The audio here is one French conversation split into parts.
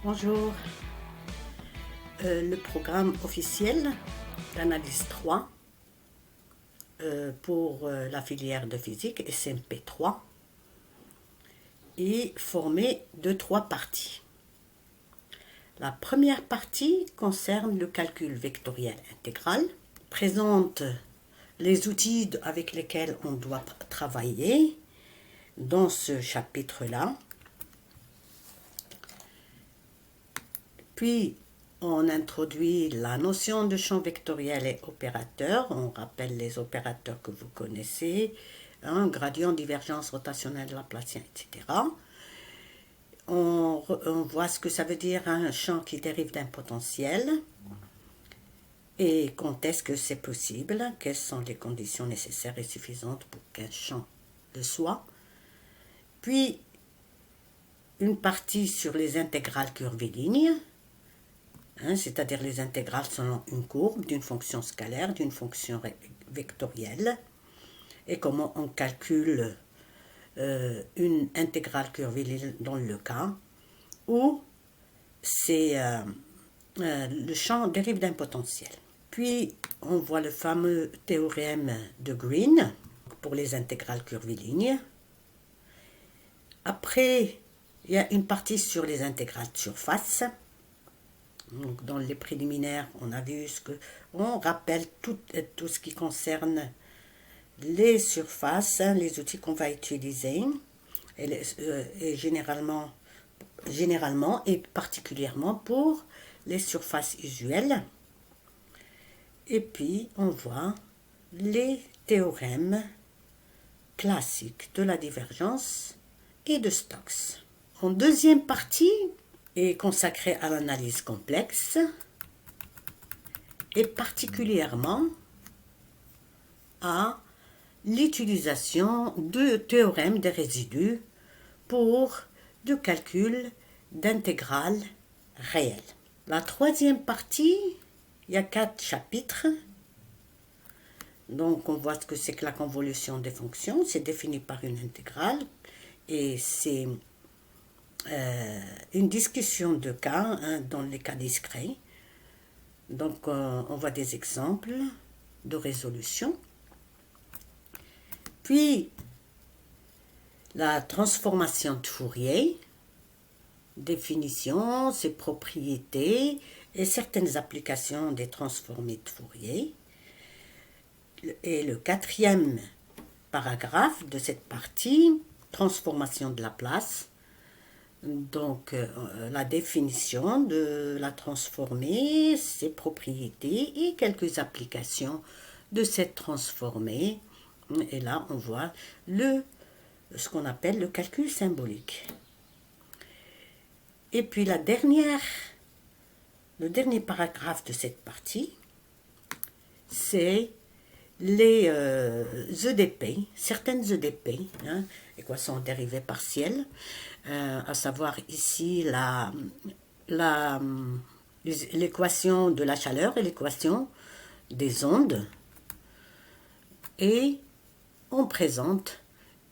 Bonjour. Le programme officiel d'analyse 3 pour la filière de physique SMP3 est formé de 3 parties. La première partie concerne le calcul vectoriel intégral, présente les outils avec lesquels on doit travailler dans ce chapitre-là. Puis, on introduit la notion de champ vectoriel et opérateur. On rappelle les opérateurs que vous connaissez, gradient, divergence, rotationnelle, laplacien, etc. On voit ce que ça veut dire un champ qui dérive d'un potentiel et quand est-ce que c'est possible, quelles sont les conditions nécessaires et suffisantes pour qu'un champ le soit. Puis, une partie sur les intégrales curvilignes, c'est-à-dire les intégrales selon une courbe d'une fonction scalaire, d'une fonction vectorielle, et comment on calcule une intégrale curviligne dans le cas où le champ dérive d'un potentiel. Puis, on voit le fameux théorème de Green pour les intégrales curvilignes. Après, il y a une partie sur les intégrales de surface. Donc, dans les préliminaires, on a vu on rappelle tout ce qui concerne les surfaces, les outils qu'on va utiliser, et généralement et particulièrement pour les surfaces usuelles. Et puis, on voit les théorèmes classiques de la divergence et de Stokes. En deuxième partie, est consacrée à l'analyse complexe et particulièrement à l'utilisation de théorèmes des résidus pour le calcul d'intégrales réelles. La troisième partie, il y a 4 chapitres. Donc on voit ce que c'est que la convolution des fonctions. C'est défini par une intégrale et c'est une discussion de cas dans les cas discrets. Donc on voit des exemples de résolution. Puis la transformation de Fourier, définition, ses propriétés et certaines applications des transformés de Fourier. Et le 4e paragraphe de cette partie, transformation de Laplace. Donc, la définition de la transformée, ses propriétés et quelques applications de cette transformée. Et là, on voit ce qu'on appelle le calcul symbolique. Et puis, le dernier paragraphe de cette partie, c'est les EDP, certaines EDP, équations dérivées partielles, à savoir ici l'équation de la chaleur et l'équation des ondes. Et on présente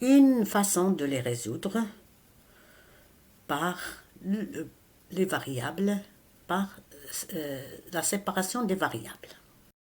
une façon de les résoudre par les variables, par la séparation des variables.